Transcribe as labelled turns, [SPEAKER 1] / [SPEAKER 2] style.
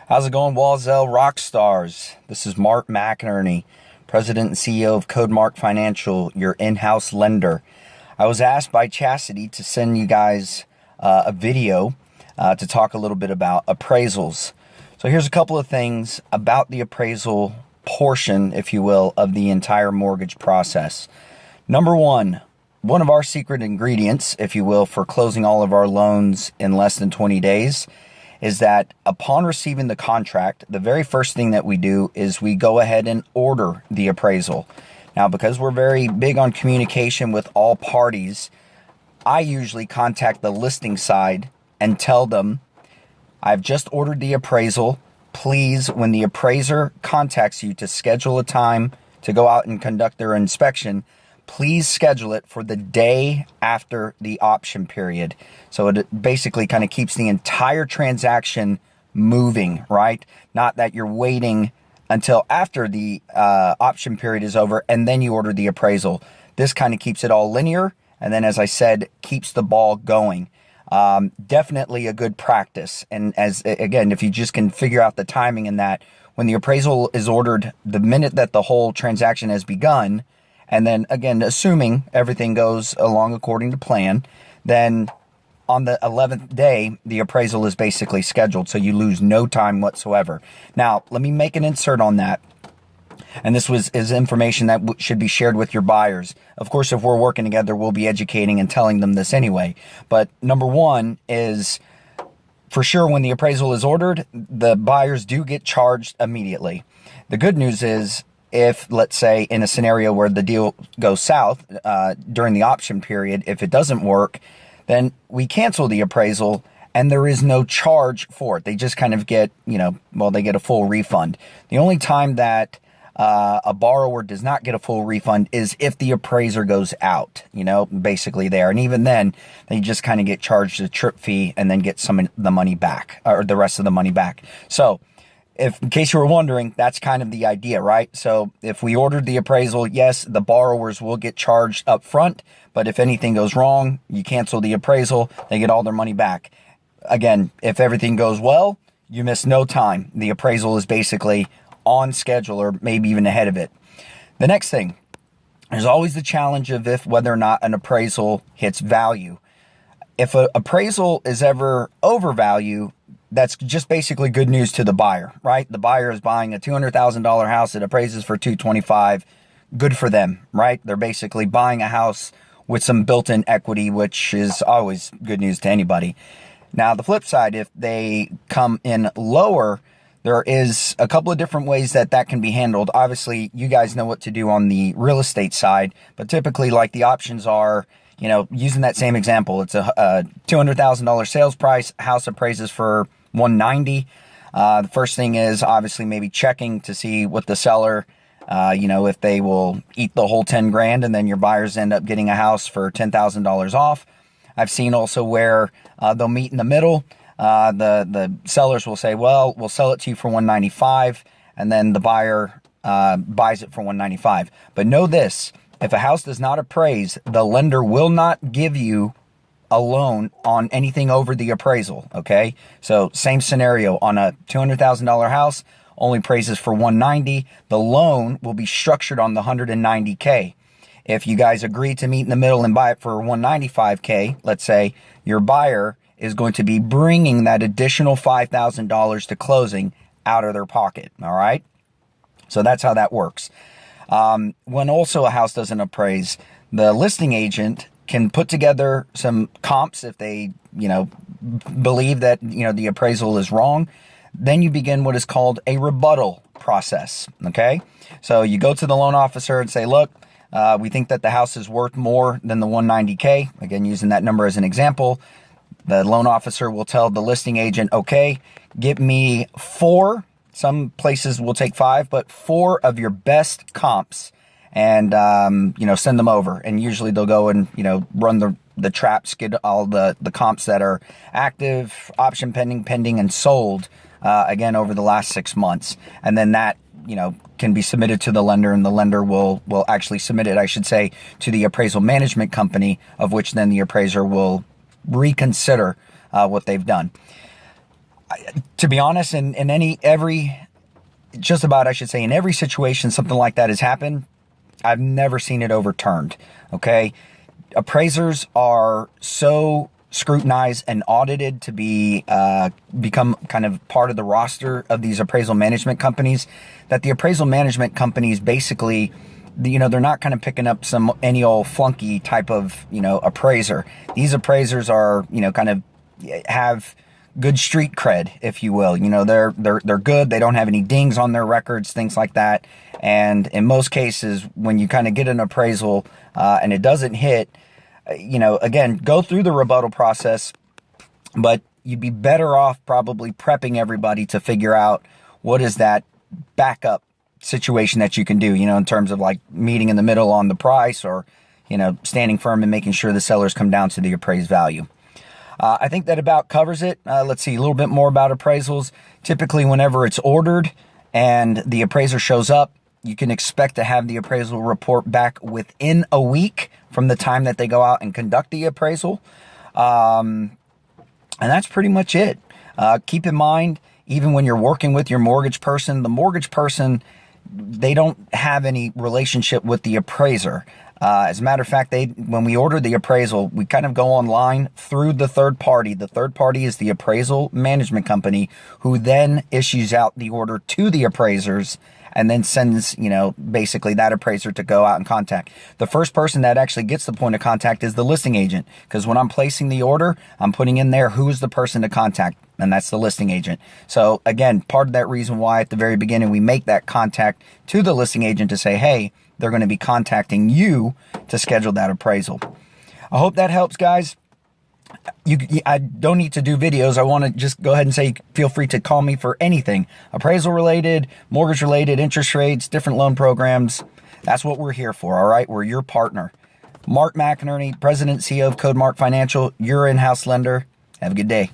[SPEAKER 1] How's it going, Walzel Rockstars? This is Mark McInerney, President and CEO of CodeMark Financial, your in-house lender. I was asked by Chastity to send you guys a video to talk a little bit about appraisals. So here's a couple of things about the appraisal portion, if you will, of the entire mortgage process. Number one of our secret ingredients, if you will, for closing all of our loans in less than 20 days is that upon receiving the contract, the very first thing that we do is we go ahead and order the appraisal. Now, because we're very big on communication with all parties, I usually contact the listing side and tell them, I've just ordered the appraisal. Please, when the appraiser contacts you to schedule a time to go out and conduct their inspection, please schedule it for the day after the option period. So it basically kind of keeps the entire transaction moving, right? Not that you're waiting until after the option period is over and then you order the appraisal. This kind of keeps it all linear. And then, as I said, keeps the ball going. Definitely a good practice. And again, if you just can figure out the timing in that, when the appraisal is ordered, the minute that the whole transaction has begun, and then again, assuming everything goes along according to plan, then on the 11th day, the appraisal is basically scheduled. So you lose no time whatsoever. Now, let me make an insert on that. And this is information that should be shared with your buyers. Of course, if we're working together, we'll be educating and telling them this anyway. But number one is, for sure, when the appraisal is ordered, the buyers do get charged immediately. The good news is, if, let's say, in a scenario where the deal goes south during the option period, if it doesn't work, then we cancel the appraisal and there is no charge for it. They just kind of get, they get a full refund. The only time that a borrower does not get a full refund is if the appraiser goes out, basically there. And even then, they just kind of get charged a trip fee and then get some of the money back, or the rest of the money back. So, in case you were wondering, that's kind of the idea, right? So if we ordered the appraisal, yes, the borrowers will get charged up front, but if anything goes wrong, you cancel the appraisal, they get all their money back. Again, if everything goes well, you miss no time. The appraisal is basically on schedule or maybe even ahead of it. The next thing, there's always the challenge of whether or not an appraisal hits value. If an appraisal is ever over value, that's just basically good news to the buyer, right? The buyer is buying a $200,000 house that appraises for $225,000. Good for them, right? They're basically buying a house with some built-in equity, which is always good news to anybody. Now, the flip side, if they come in lower, there is a couple of different ways that can be handled. Obviously, you guys know what to do on the real estate side, but typically, like, the options are, using that same example, it's a $200,000 sales price, house appraises for $190,000. The first thing is obviously maybe checking to see what the seller, if they will eat the whole 10 grand and then your buyers end up getting a house for $10,000 off. I've seen also where they'll meet in the middle. The sellers will say, well, we'll sell it to you for $195,000, and then the buyer buys it for $195,000. But know this, if a house does not appraise, the lender will not give you a loan on anything over the appraisal, okay? So same scenario on a $200,000 house, only appraises for $190,000. The loan will be structured on the $190K. If you guys agree to meet in the middle and buy it for $195K, let's say, your buyer is going to be bringing that additional $5,000 to closing out of their pocket, all right? So that's how that works. When also a house doesn't appraise, the listing agent can put together some comps if they, believe that, the appraisal is wrong. Then you begin what is called a rebuttal process, okay? So you go to the loan officer and say, look, we think that the house is worth more than the $190K. Again, using that number as an example, the loan officer will tell the listing agent, okay, give me 4, some places will take 5, but 4 of your best comps and, send them over. And usually they'll go and, run the traps, get all the comps that are active, option pending, and sold, again, over the last 6 months. And then that, can be submitted to the lender, and the lender will actually submit it, I should say, to the appraisal management company, of which then the appraiser will reconsider what they've done. To be honest, in just about, I should say, in every situation something like that has happened, I've never seen it overturned. Okay. Appraisers are so scrutinized and audited to become kind of part of the roster of these appraisal management companies that the appraisal management companies basically, they're not kind of picking up any old flunky type of, appraiser. These appraisers are, kind of have good street cred, if you will. They're good. They don't have any dings on their records, things like that. And in most cases, when you kind of get an appraisal and it doesn't hit, again, go through the rebuttal process, but you'd be better off probably prepping everybody to figure out what is that backup situation that you can do, in terms of like meeting in the middle on the price, or, standing firm and making sure the sellers come down to the appraised value. I think that about covers it. Let's see a little bit more about appraisals. Typically, whenever it's ordered and the appraiser shows up, you can expect to have the appraisal report back within a week from the time that they go out and conduct the appraisal. And that's pretty much it. Keep in mind, even when you're working with your mortgage person, the mortgage person, they don't have any relationship with the appraiser. As a matter of fact, when we order the appraisal, we kind of go online through the third party. The third party is the appraisal management company, who then issues out the order to the appraisers and then sends, basically that appraiser to go out and contact. The first person that actually gets the point of contact is the listing agent, because when I'm placing the order, I'm putting in there who's the person to contact, and that's the listing agent. So again, part of that reason why at the very beginning we make that contact to the listing agent to say, hey, they're going to be contacting you to schedule that appraisal. I hope that helps, guys. I don't need to do videos. I want to just go ahead and say, feel free to call me for anything appraisal related, mortgage related, interest rates, different loan programs. That's what we're here for. All right. We're your partner. Mark McInerney, President and CEO of CodeMark Financial, your in-house lender. Have a good day.